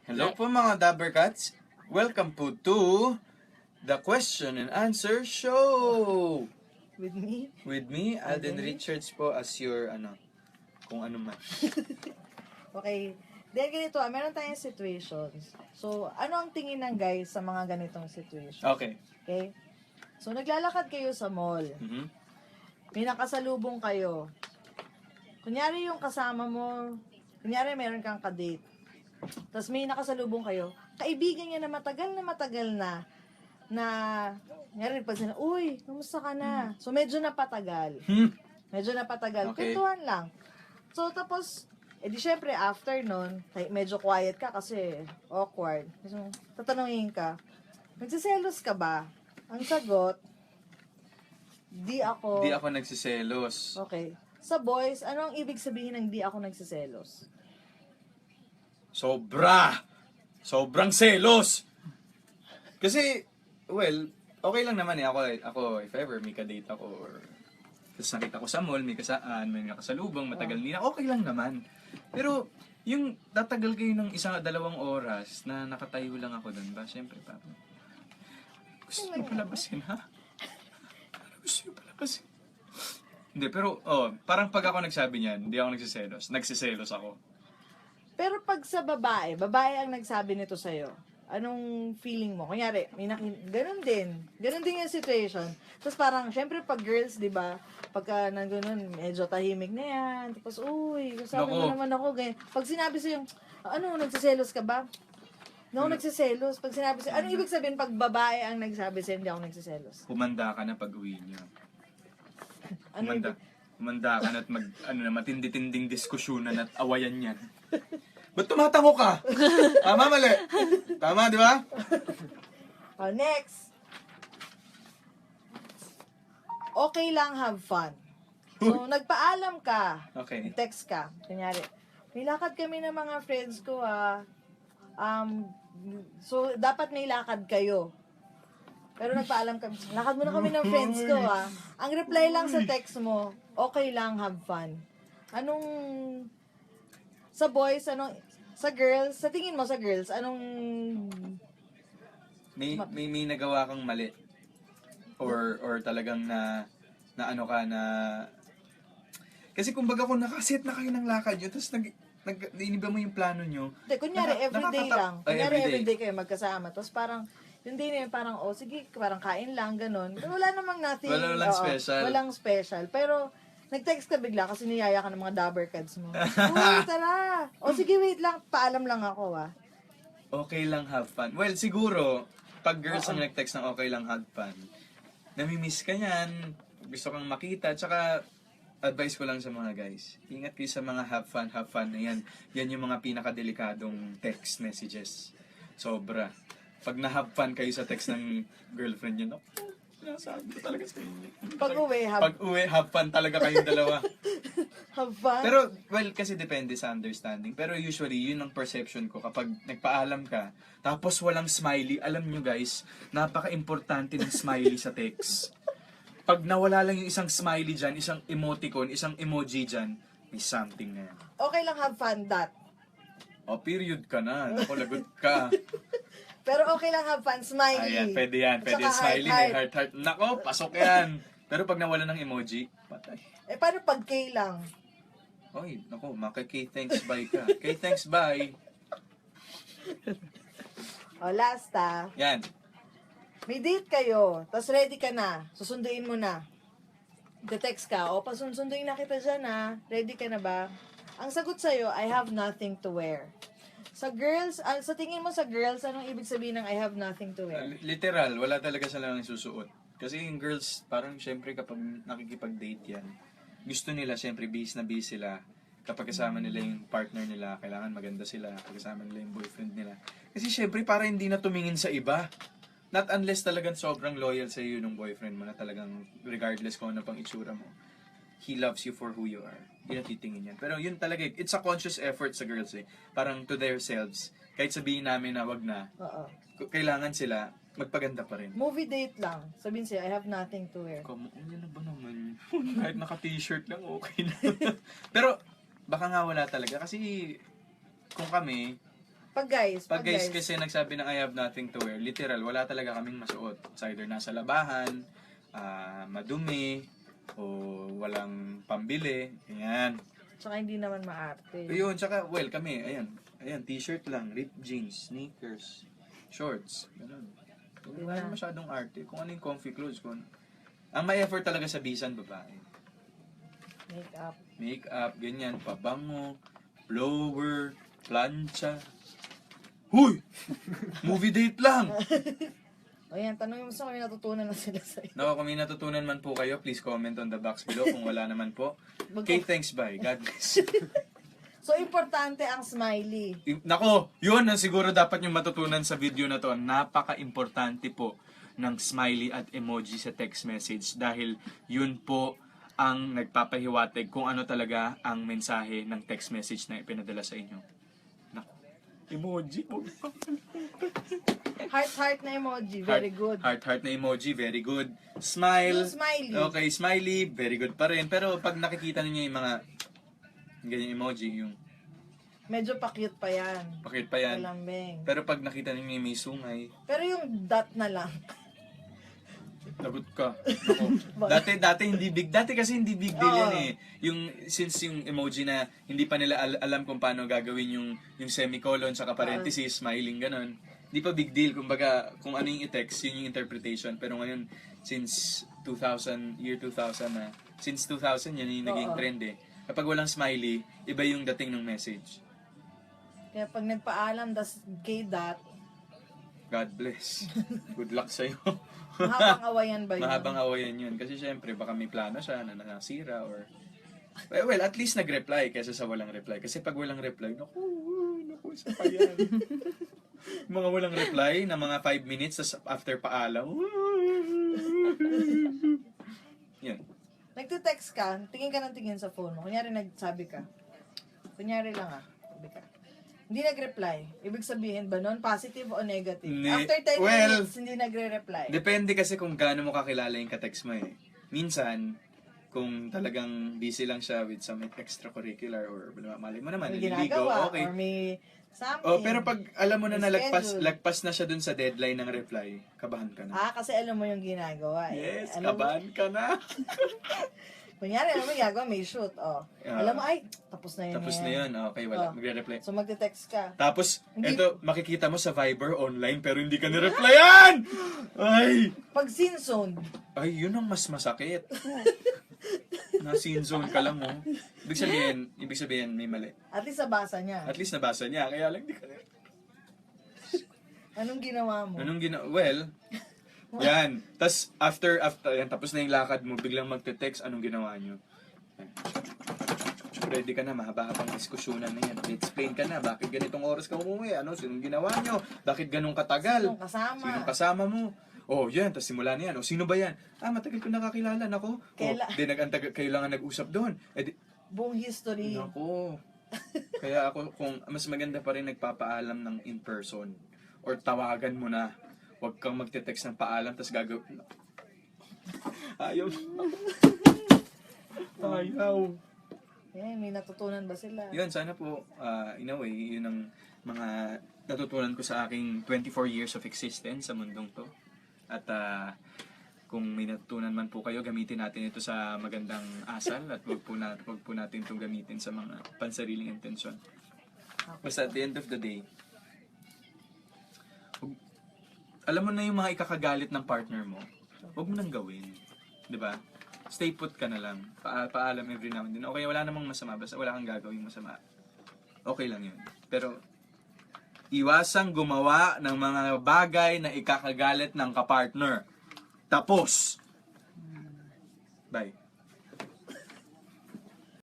Hello po mga Dabbercats. Welcome po to the question and answer show. With me? With me, Alden Alden? Richards po as your kung ano man. Okay. Then ganito, meron tayong situations. So, ano ang tingin ng guys sa mga ganitong situation? Okay. Okay? So, naglalakad kayo sa mall. Mhm. May nakasalubong kayo. Kunyari yung kasama mo, kunyari meron kang kadate. Tapos may nakasalubong kayo. Kaibigan niya na matagal na, kunyari pag sinabi, uy, kamusta ka na? So, medyo napatagal. Medyo napatagal. Okay. Kwentuhan lang. So, tapos, di syempre, after nun, medyo quiet ka kasi awkward. So, tatanungin ka, nagsiselos ka ba? Ang sagot, di ako. Di ako nagsiselos. Okay. Sa boys, ano ang ibig sabihin ng di ako nagsiselos? Sobrang selos. Kasi, well, okay lang naman eh. Ako if ever may ka-date ako or tapos nakita ko sa mall, may nakasalubong, matagal nila, okay lang naman. Pero, yung tatagal kayo ng 1-2 oras na nakatayo lang ako doon ba? Siyempre, parang, gusto nyo palabasin, ha? Gusto nyo palabasin? Hindi, pero, parang pag ako nagsabi niyan, hindi ako nagsiselos. Nagsiselos ako. Pero pag sa babae ang nagsabi nito sa'yo, anong feeling mo? Kunyari, ganun din yung situation. Tapos parang, syempre pag girls, di ba, pagka nandun, medyo tahimik na yan. Tapos, uy, sabi mo Nako. naman ako, ganyan. Pag sinabi sa'yo, ano, nagsiselos ka ba? No, nagsiselos. Pag sinabi sa'yo, anong ibig sabihin pag babae ang nagsabi sa'yo, hindi ako nagsiselos? Humanda ka na pag-uwi niyo. Ano Humanda ka na at matindi-tinding diskusyonan at awayan yan. Ba't tumatango ka? Tama, mali. Tama, di ba? Next. Okay lang, have fun. So, nagpaalam ka. Okay. Text ka. Kunyari, may lakad kami ng mga friends ko, so, dapat may lakad kayo. Pero nagpaalam kami, lakad muna kami ng friends ko, Ang reply lang sa text mo, okay lang, have fun. Anong, sa boys, sa girls, sa tingin mo sa girls, anong, May nagawa kang mali. Or talagang na ano ka na... Kasi kumbaga kung nakaset na kayo ng lakad nyo, tapos iniba mo yung plano nyo. hindi, kunyari, everyday lang. Kunyari, everyday. everyday kayo magkasama. Tapos parang, yung day na yun, parang, sige, parang kain lang, ganun. Pero wala namang nothing. Walang special. Walang special. Pero, nag-text ka bigla kasi niyaya ka ng mga Dabbercats mo. Uy, tara! Sige, wait lang. Paalam lang ako, Okay lang, have fun. Well, siguro, pag girls ang nag-text ng okay lang, have fun, namimiss ka niyan, gusto kang makita, tsaka advice ko lang sa mga guys, ingat kayo sa mga have fun na yan. Yan yung mga pinakadelikadong text messages. Sobra. Pag na-have fun kayo sa text ng girlfriend nyo, sinasabi ko talaga sa inyo. Pag-uwi, have fun talaga kayong dalawa. have fun. Pero, well, kasi depende sa understanding. Pero usually, yun ang perception ko. Kapag nagpaalam ka, tapos walang smiley, alam nyo guys, napaka-importante ng smiley sa text. Pag nawala lang yung isang smiley dyan, isang emoticon, isang emoji dyan, may something na yan. Okay lang, have fun, that. Period ka na. Naku, lagot ka. Pero okay lang, have fun, smiley. Ayan, pwede yan. At Pwede saka smiley, heart. may heart. Nako, pasok yan. Pero pag nawala ng emoji, patay. Paano pag K lang? Oy, naku, maka-K-thanks bye ka. K-thanks bye. Last, Yan. may date kayo, tapos ready ka na, susunduin mo na. Te-text ka, pasunduin na kita dyan, ready ka na ba? Ang sagot sa'yo, I have nothing to wear. Sa girls, sa tingin mo sa girls, anong ibig sabihin ng I have nothing to wear? Literal, wala talaga sila nang susuot. Kasi yung girls, parang syempre kapag nakikipag-date yan, gusto nila syempre busy na busy sila. Kapag kasama nila yung partner nila, kailangan maganda sila. Kapag kasama nila yung boyfriend nila. Kasi syempre para hindi na tumingin sa iba. Not unless talagang sobrang loyal sa iyo ng boyfriend mo na talagang regardless kung ano pang itsura mo. He loves you for who you are. Yun ang titingin yan. Pero yun talaga, it's a conscious effort sa girls eh. Parang to themselves. Kahit sabihin namin na wag na, Oo. kailangan sila magpaganda pa rin. Movie date lang. Sabihin siya, I have nothing to wear. Ano ba naman? Kahit naka-t-shirt lang, okay na. Pero, baka nga wala talaga. Kasi, kung kami, Pag guys, Pag guys kasi nagsabi ng I have nothing to wear, literal, wala talaga kaming masuot. It's either nasa labahan, madumi, o walang pambili. Ayan. Tsaka hindi naman maarte. Ayun, tsaka, well, kami, ayan, t-shirt lang, ripped jeans, sneakers, shorts, ganun. Wala naman masyadong arte. Kung ano yung comfy clothes, ang may effort talaga sa bisan, babae. Make-up, ganyan, pabango, blower, plancha. Huy! Movie date lang! O yan, tanongin mo sa kami natutunan na sila sa'yo. Naku, kung may natutunan man po kayo, please comment on the box below. Kung wala naman po, okay, thanks, bye. God bless. So, importante ang smiley. Nako, yun ang siguro dapat yung matutunan sa video na to. Napaka-importante po ng smiley at emoji sa text message dahil yun po ang nagpapahiwatig kung ano talaga ang mensahe ng text message na ipinadala sa inyo. Nako, emoji po. Heart na emoji, very good. Heart na emoji, very good. Smile. Yung smiley. Okay, smiley, very good pa rin. Pero pag nakikita niyo yung mga ganyan emoji, yung Medyo pa-cute pa yan. pakit pa yan. Kalambing. Pero pag nakita niyo yung may sungay, Pero yung dot na lang. lagot ka. Ako. Dati kasi hindi big deal yan eh. Since yung emoji na hindi pa nila alam kung paano gagawin yung semicolon sa parenthesis, smiling ganon. Hindi pa big deal. Kumbaga, kung ano yung i-text, yun yung interpretation. Pero ngayon, since 2000 na, since 2000 yan yung naging trend eh. Kapag walang smiley, iba yung dating ng message. Kaya pag nagpaalam, das gay dot, God bless. Good luck sa'yo. mahabang awayan ba yun? Mahabang awayan yun. Kasi syempre, baka may plano siya na nasira or... Well, at least nag-reply kaysa sa walang reply. Kasi pag walang reply, naku, isa pa yan. Mga walang reply na mga 5 minutes tas after paalam. Yan. Nagte-text ka, tingin ka ng tingin sa phone mo. Kunyari nagsabi ka. Kunyari lang sabi ka. Hindi nag-reply. Ibig sabihin ba nun, positive o negative? After 10 minutes, hindi nagre-reply. Depende kasi kung gaano mo kakilala yung ka-text mo eh. Minsan, kung talagang busy lang siya with some extracurricular or mali mo naman, may naliligo, ginagawa, okay. or may something. Oh, pero pag alam mo na May lagpas na siya dun sa deadline ng reply, kabahan ka na. kasi alam mo yung ginagawa. Yes, alam kabahan ka na. Kunyari, alam mo yung gagawa, may shoot. Alam mo, tapos na yun. Tapos na yun, okay, wala, magre-reply. So, magte-text ka. Tapos, eto, makikita mo sa Viber online pero hindi ka nireplyan! Ay! Pag scene zone, Ay, yun ang mas masakit. Na-scene zone ka lang, oh. Ibig sabihin, may mali. at least nabasa niya. At least nabasa niya, kaya lang di ka na. Anong ginawa mo? Well, yan. After, yan, tapos na yung lakad mo, biglang magte-text, anong ginawa nyo? Ready ka na, mahaba-habang diskusyonan na yan. Explain ka na, bakit ganitong oras ka umuwi? Sinong ginawa nyo? Bakit ganong katagal? Sinong kasama? Sinong kasama mo? Oh, yan, tapos simula na yan. Sino ba yan? Matagal ko nakakilala. Nako. Kailangan nag-usap doon. Buong history. Nako. Kaya ako, kung mas maganda pa rin nagpapaalam ng in person or tawagan mo na, huwag kang magte-text ng paalam tapos gagawin. Ayaw. Ayaw. May natutunan ba sila? Yun, sana po, in a way, yun ang mga natutunan ko sa aking 24 years of existence sa mundong to. At kung may natutunan man po kayo, gamitin natin ito sa magandang asal at wag po natin itong gamitin sa mga pansariling intensyon. Basta at the end of the day, alam mo na yung mga ikakagalit ng partner mo, huwag mo nang gawin. 'Di ba? Stay put ka na lang. Paalam every now and then. Okay, wala namang masama. Basta wala kang gagawing masama. Okay lang yun. Pero, iwasang gumawa ng mga bagay na ikakagalit ng kapartner. Tapos. Bye.